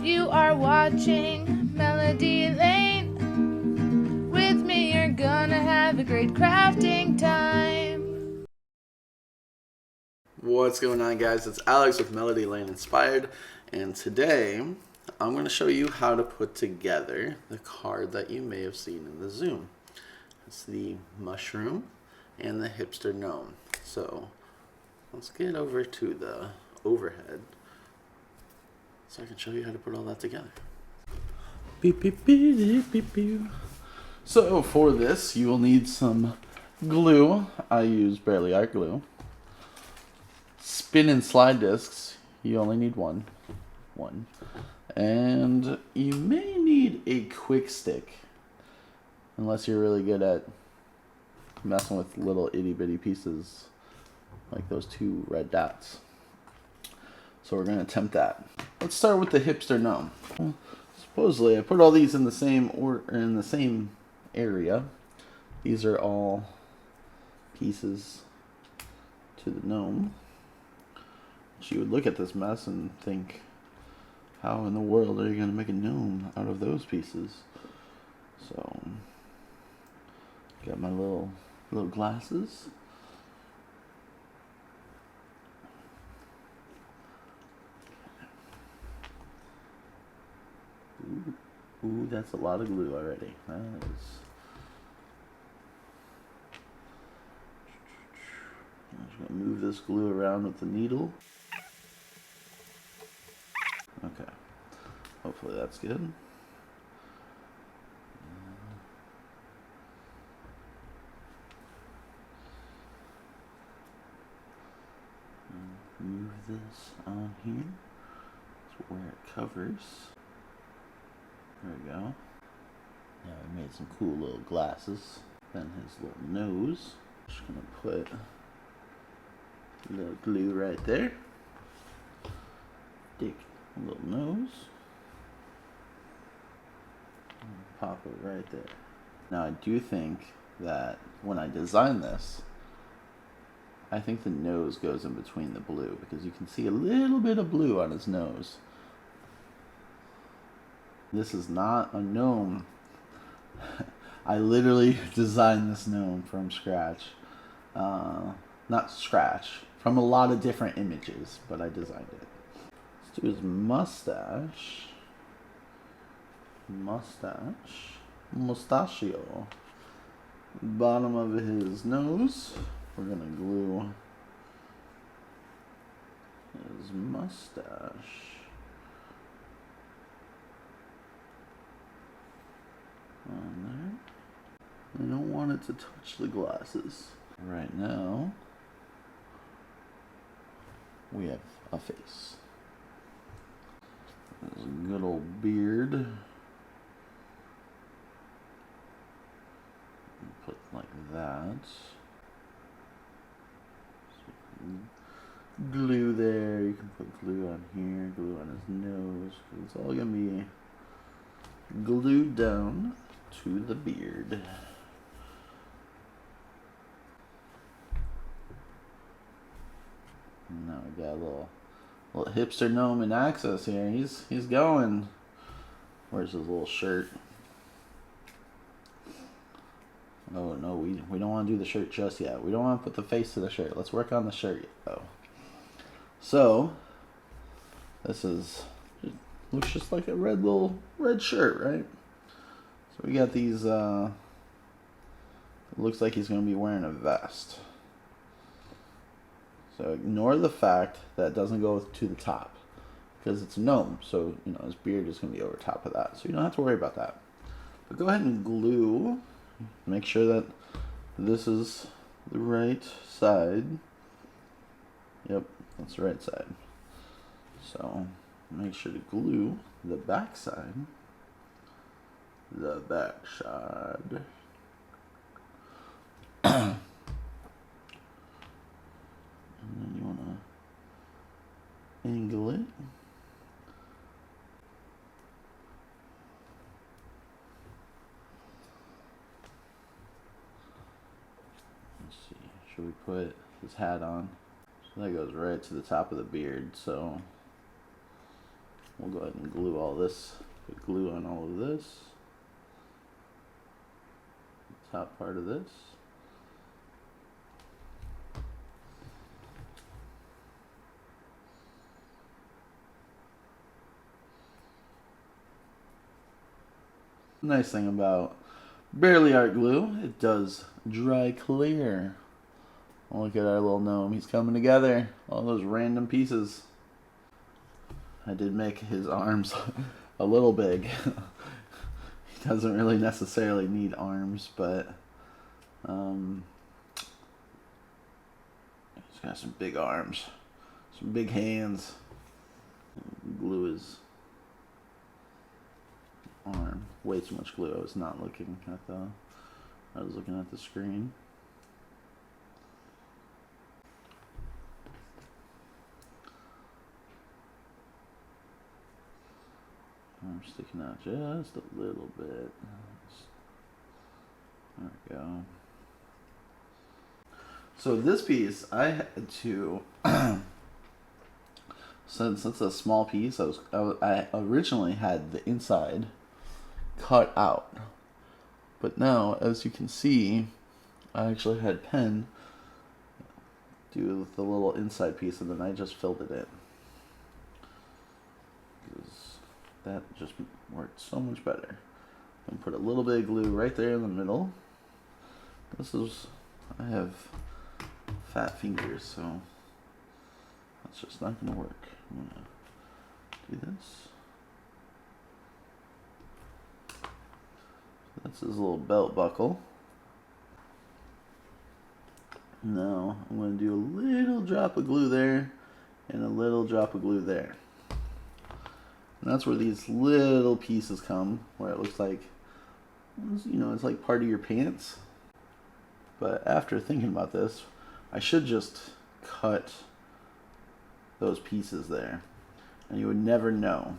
You are watching Melody Lane. With me you're gonna have a great crafting time. What's going on, guys? It's Alex with Melody Lane Inspired, and today I'm going to show you how to put together the card that you may have seen in the Zoom. It's the mushroom and the hipster gnome. So let's get over to the overhead so I can show you how to put all that together. Beep, beep, beep, beep, beep. So for this, you will need some glue. I use Barely Art glue. Spin and slide discs. You only need one. And you may need a quick stick, unless you're really good at messing with little itty bitty pieces like those two red dots. So we're going to attempt that. Let's start with the hipster gnome. Supposedly I put all these in the same area. These are all pieces to the gnome. She would look at this mess and think, how in the world are you going to make a gnome out of those pieces? So got my little glasses. Ooh, that's a lot of glue already. That is. I'm just going to move this glue around with the needle. Okay. Hopefully that's good. Move this on here. That's where it covers. There we go. Now I made some cool little glasses. Then his little nose. Just gonna put a little glue right there. Stick a little nose. And pop it right there. Now I do think that when I design this, I think the nose goes in between the blue, because you can see a little bit of blue on his nose. This is not a gnome. I literally designed this gnome from scratch. Not scratch, from a lot of different images, but I designed it. Let's do his mustache. Mustachio. Bottom of his nose. We're gonna glue his mustache. On there. I don't want it to touch the glasses. Right now, we have a face. There's a good old beard. Put like that. Glue there. You can put glue on here, glue on his nose. It's all gonna be glued down to the beard. Now we got a little hipster gnome in access here. He's going. Where's his little shirt? Oh no, we don't want to do the shirt just yet. We don't want to put the face to the shirt. Let's work on the shirt though. So this looks just like a red shirt, right? So we got these. It looks like he's going to be wearing a vest. So ignore the fact that it doesn't go to the top, because it's a gnome. So his beard is going to be over top of that. So you don't have to worry about that. But go ahead and glue. Make sure that this is the right side. Yep, that's the right side. So make sure to glue the back side. The back side. And then you want to angle it. Let's see, should we put his hat on? So that goes right to the top of the beard, so We'll go ahead and glue all this. Put glue on all of this. Top part of this. Nice thing about Barely Art glue, it does dry clear. Look at our little gnome, he's coming together. All those random pieces. I did make his arms a little big. He doesn't really necessarily need arms, but he's got some big arms, some big hands. Glue his arm. Way too much glue. I was not looking at the. I was looking at the screen. I'm sticking out just a little bit. There we go. So this piece, I had to. Since it's a small piece, I originally had the inside cut out, but now, as you can see, I actually had pen do the little inside piece, and then I just filled it in. That just worked so much better. And put a little bit of glue right there in the middle. I have fat fingers, so that's just not gonna work. I'm gonna do this. That's his little belt buckle. Now I'm going to do a little drop of glue there and a little drop of glue there. And that's where these little pieces come, where it looks like, you know, it's like part of your pants. But after thinking about this, I should just cut those pieces there, and you would never know.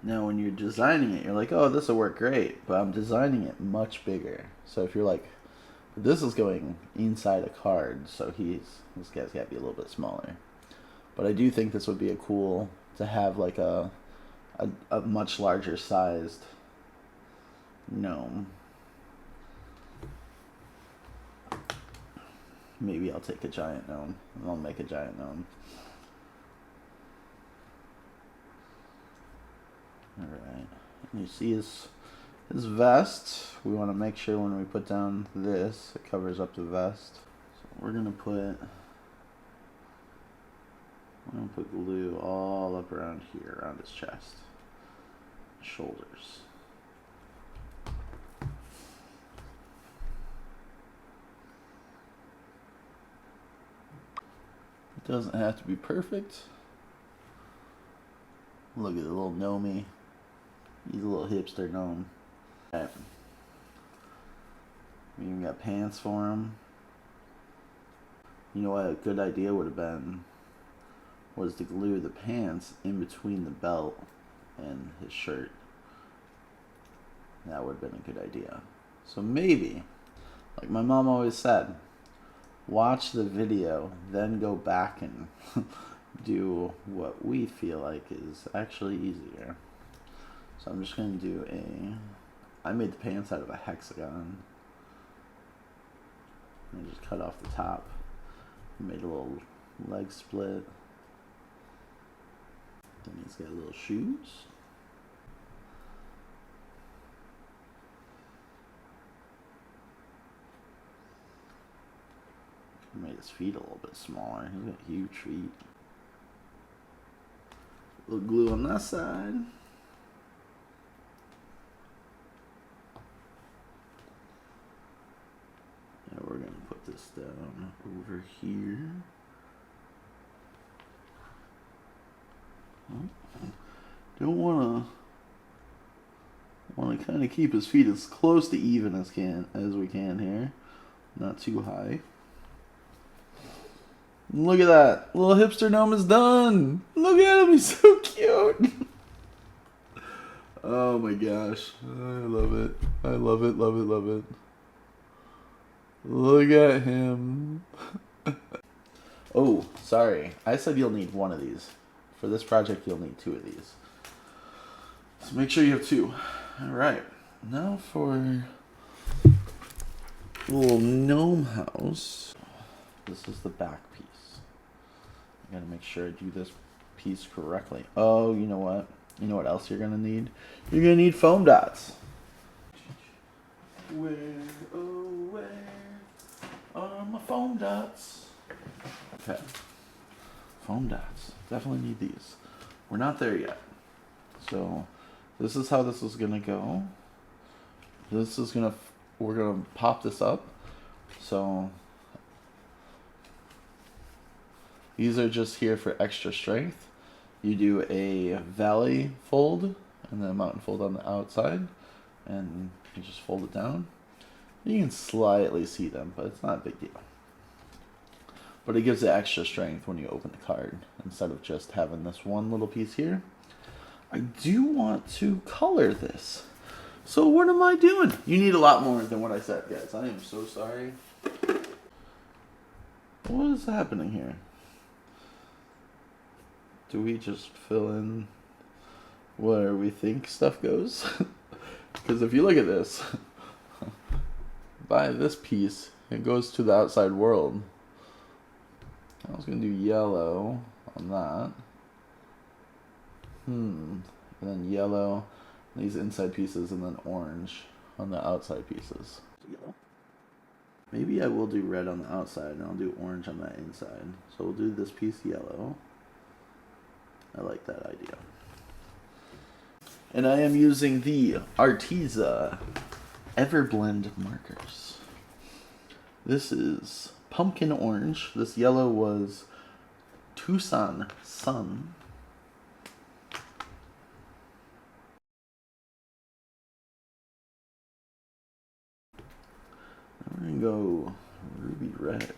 Now when you're designing it, you're like, oh, this will work great, but I'm designing it much bigger. So if you're like, this is going inside a card, so this guy's got to be a little bit smaller. But I do think this would be a cool to have like a much larger sized gnome. Maybe I'll take a giant gnome and I'll make a giant gnome. Alright, and you see his vest. We want to make sure when we put down this, it covers up the vest. So we're going to put glue all up around here, around his chest, shoulders. It doesn't have to be perfect. Look at the little gnome. He's a little hipster gnome. Right. We even got pants for him. You know what a good idea would have been was to glue the pants in between the belt and his shirt. That would have been a good idea. So maybe, like my mom always said, watch the video, then go back and do what we feel like is actually easier. So I'm just going to do I made the pants out of a hexagon. And I just cut off the top. Made a little leg split. Then he's got little shoes. Made his feet a little bit smaller. He's got huge feet. A little glue on that side. And we're going to put this down over here. Don't want to kind of keep his feet as close to even as we can here. Not too high. Look at that. Little hipster gnome is done. Look at him. He's so cute. Oh my gosh. I love it. I love it, love it, love it. Look at him. Oh, sorry. I said you'll need one of these. For this project, you'll need 2 of these. So make sure you have 2. Alright. Now for little gnome house. This is the back piece. I gotta make sure I do this piece correctly. Oh, you know what? You know what else you're gonna need? You're gonna need foam dots. Where, oh, where are my foam dots? Okay. Foam dots. Definitely need these. We're not there yet. So, this is how this is gonna go. This is gonna, we're gonna pop this up. So, these are just here for extra strength. You do a valley fold and then a mountain fold on the outside, and you just fold it down. You can slightly see them, but it's not a big deal. But it gives it extra strength when you open the card instead of just having this one little piece here. I do want to color this. So what am I doing? You need a lot more than what I said, guys. I am so sorry. What is happening here? Do we just fill in where we think stuff goes? Because if you look at this, by this piece, it goes to the outside world. I was going to do yellow on that. And then yellow, these inside pieces, and then orange on the outside pieces. Maybe I will do red on the outside, and I'll do orange on that inside. So we'll do this piece yellow. I like that idea. And I am using the Arteza Everblend markers. This is pumpkin orange. This yellow was Tucson Sun. We're gonna go ruby red.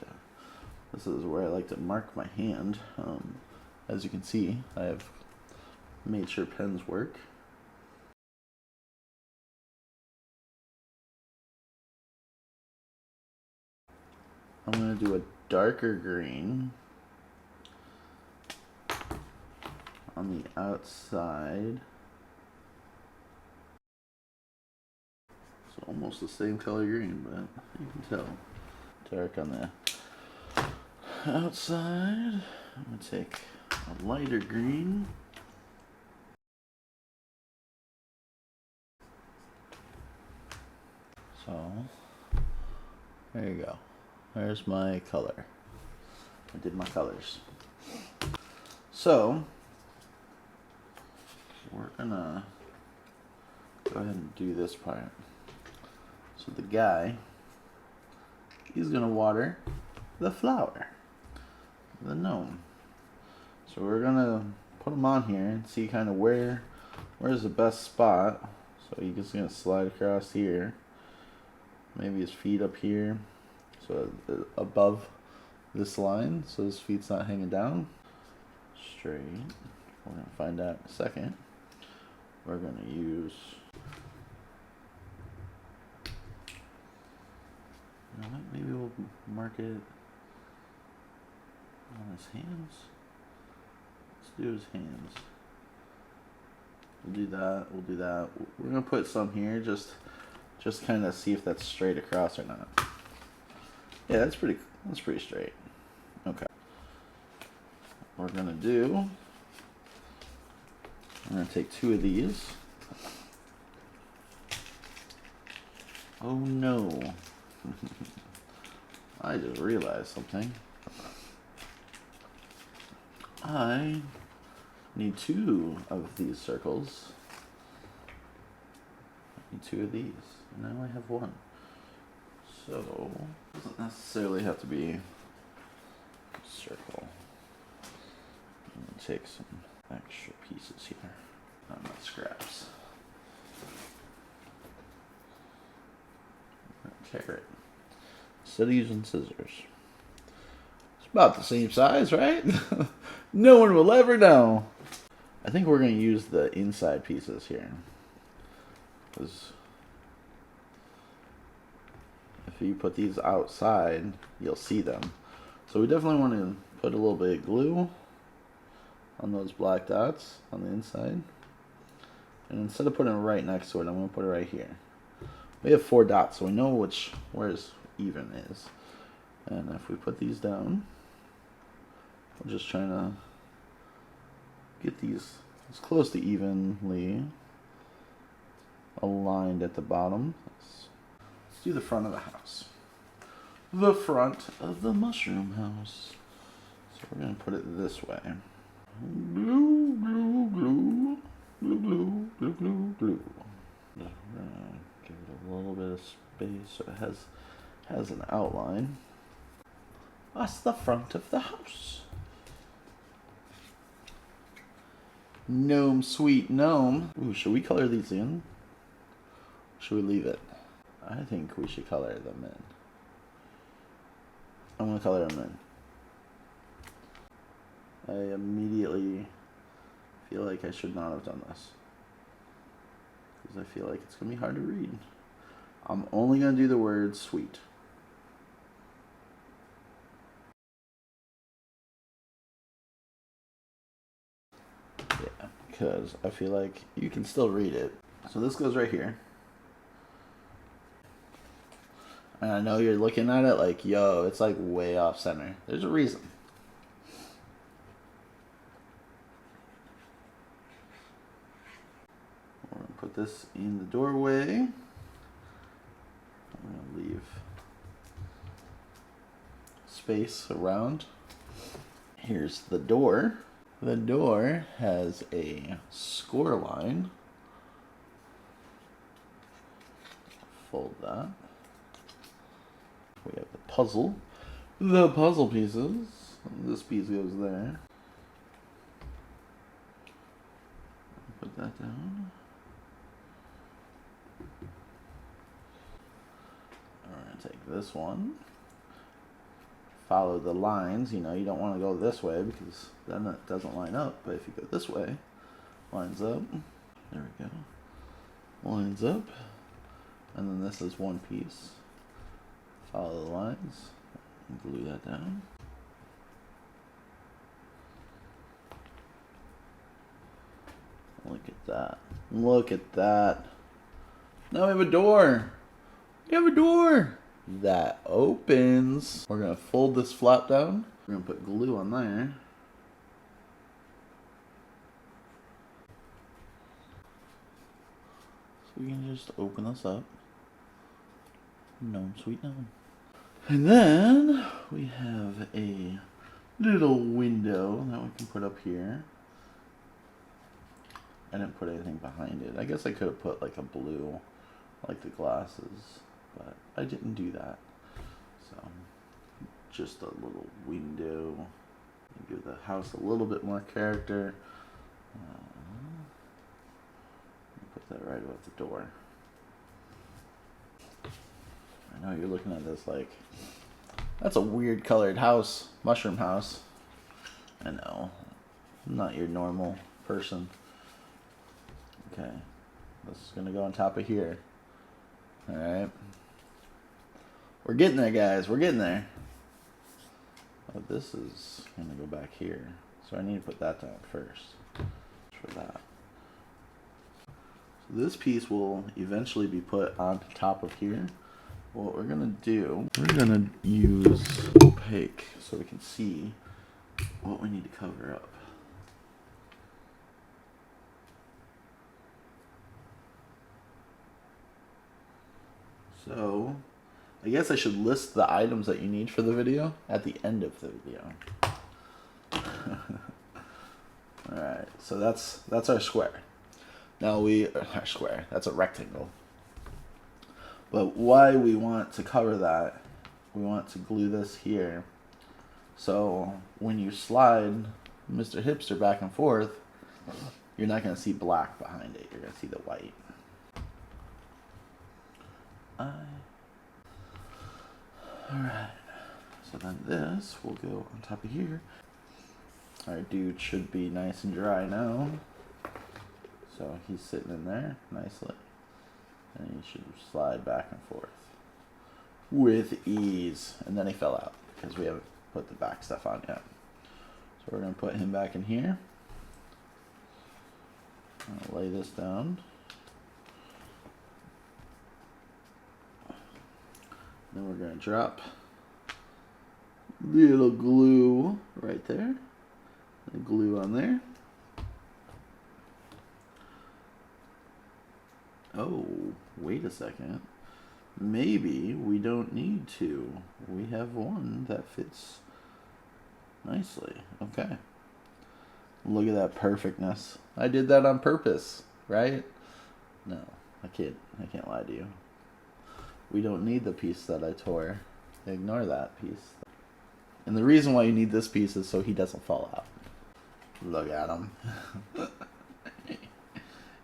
This is where I like to mark my hand. As you can see, I have made sure pens work. I'm going to do a darker green on the outside. It's almost the same color green, but you can tell. Dark on the outside. I'm going to take a lighter green. So, there you go. There's my color. I did my colors. So, we're gonna go ahead and do this part. So the guy, he's gonna water the flower, the gnome. So we're gonna put him on here and see kind of where's the best spot. So he's just gonna slide across here. Maybe his feet up here. So above this line, so his feet's not hanging down. Straight. We're going to find out in a second. We're going to use... You know what? Maybe we'll mark it on his hands. Let's do his hands. We'll do that. We'll do that. We're going to put some here just kind of see if that's straight across or not. Yeah, that's pretty straight. Okay. What we're gonna do, I'm gonna take 2 of these. Oh no. I just realized something. I need 2 of these circles. I need 2 of these. Now I have 1. So, it doesn't necessarily have to be a circle. I'm going to take some extra pieces here on my scraps. Carrot. Instead of using scissors. It's about the same size, right? No one will ever know. I think we're going to use the inside pieces here. Because if you put these outside, you'll see them. So we definitely want to put a little bit of glue on those black dots on the inside. And instead of putting it right next to it, I'm going to put it right here. We have 4 dots, so we know where's even is. And if we put these down, we're just trying to get these as close to evenly aligned at the bottom. Let's do the front of the house. The front of the mushroom house. So we're going to put it this way. Glue, glue, glue. Glue, glue, glue, glue, glue. Give it a little bit of space so it has an outline. That's the front of the house. Gnome, sweet gnome. Ooh, should we color these in? Should we leave it? I think we should color them in. I'm gonna color them in. I immediately feel like I should not have done this, because I feel like it's gonna be hard to read. I'm only gonna do the word sweet. Yeah, because I feel like you can still read it. So this goes right here. And I know you're looking at it like, yo, it's like way off center. There's a reason. We're going to put this in the doorway. I'm going to leave space around. Here's the door. The door has a score line. Fold that. We have the puzzle. The puzzle pieces. This piece goes there. Put that down. We're going to take this one. Follow the lines. You know, you don't want to go this way because then it doesn't line up. But if you go this way, lines up. There we go. Lines up. And then this is one piece. Follow the lines. Glue that down. Look at that. Look at that. Now we have a door. We have a door that opens. We're going to fold this flap down. We're going to put glue on there. So we can just open this up. Gnome, sweet gnome. And then we have a little window that we can put up here. I didn't put anything behind it. I guess I could have put like a blue, like the glasses, but I didn't do that. So just a little window. Give the house a little bit more character. Put that right above the door. I know you're looking at this like, that's a weird colored house, mushroom house. I know, I'm not your normal person. Okay, this is gonna go on top of here. All right, we're getting there, guys. We're getting there. Oh, this is gonna go back here, so I need to put that down first. For that, so this piece will eventually be put on top of here. What we're gonna do, we're gonna use opaque so we can see what we need to cover up. So, I guess I should list the items that you need for the video at the end of the video. Alright, so that's our square. Now our square, that's a rectangle. But why we want to cover that, we want to glue this here. So when you slide Mr. Hipster back and forth, you're not going to see black behind it. You're going to see the white. Alright. So then this will go on top of here. Our dude should be nice and dry now. So he's sitting in there nicely. And he should slide back and forth with ease. And then he fell out because we haven't put the back stuff on yet. So we're going to put him back in here. I'll lay this down. Then we're going to drop little glue right there. The glue on there. Oh, wait a second. Maybe we don't need to. We have one that fits nicely. Okay. Look at that perfectness. I did that on purpose, right? No, I can't lie to you. We don't need the piece that I tore. Ignore that piece. And the reason why you need this piece is so he doesn't fall out. Look at him.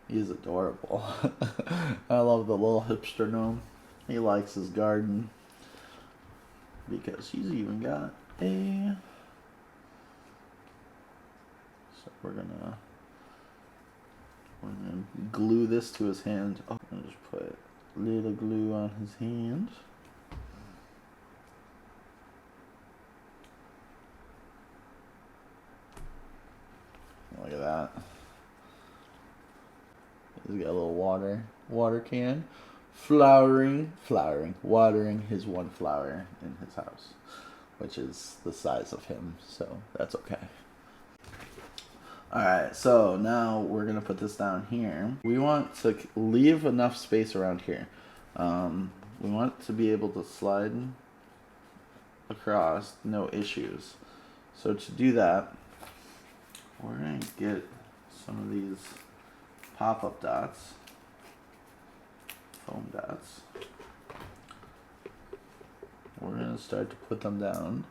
He's adorable. I love the little hipster gnome. He likes his garden because he's even got a... So we're gonna glue this to his hand. Oh, I'm gonna just put a little glue on his hand. Look at that. He's got a little water can. Watering his one flower in his house, which is the size of him, so that's okay. Alright, so now we're going to put this down here. We want to leave enough space around here. We want to be able to slide across, no issues. So to do that, we're going to get some of these pop-up dots, foam dots. We're going to start to put them down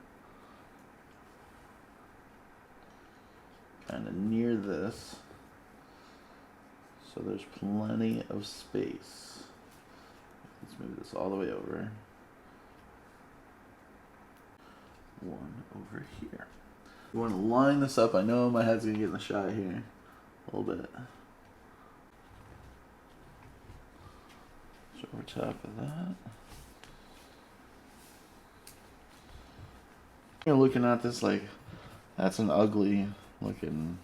kind of near this, so there's plenty of space. Let's move this all the way over. One over here. We want to line this up. I know my head's going to get in the shot here a little bit. So over top of that. You're looking at this like, that's an ugly looking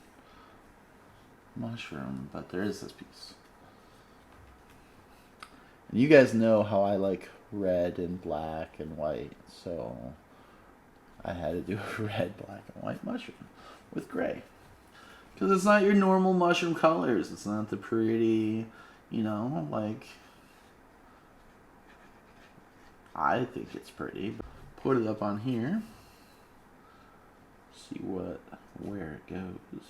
mushroom, but there is this piece. And you guys know how I like red and black and white, so I had to do a red, black, and white mushroom with gray. Because it's not your normal mushroom colors. It's not the pretty, you know, like, I think it's pretty. Put it up on here. See where it goes.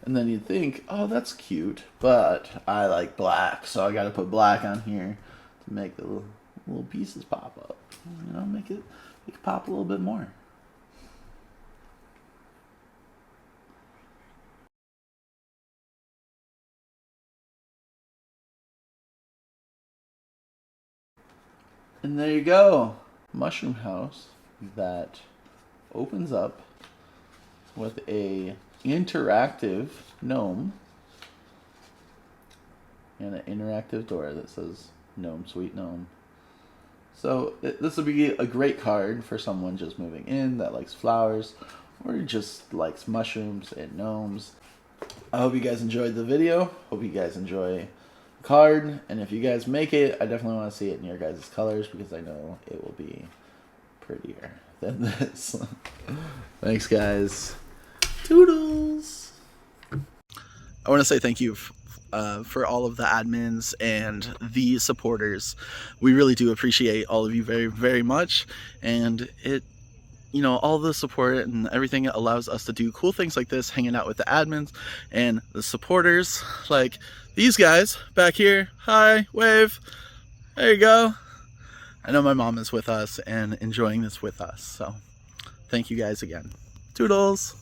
And then you'd think, oh, that's cute, but I like black, so I gotta put black on here to make the little pieces pop up. You know, make it pop a little bit more. And there you go. Mushroom house that opens up with a interactive gnome and an interactive door that says Gnome Sweet Gnome. So this would be a great card for someone just moving in that likes flowers or just likes mushrooms and gnomes. I hope you guys enjoyed the video. Hope you guys enjoy the card. And if you guys make it, I definitely want to see it in your guys' colors because I know it will be prettier than this. Thanks, guys. Toodles. I want to say thank you for all of the admins and the supporters. We really do appreciate all of you very, very much. And it, you know, all the support and everything allows us to do cool things like this, hanging out with the admins and the supporters, like these guys back here. Hi, wave. There you go. I know my mom is with us and enjoying this with us. So thank you guys again. Toodles.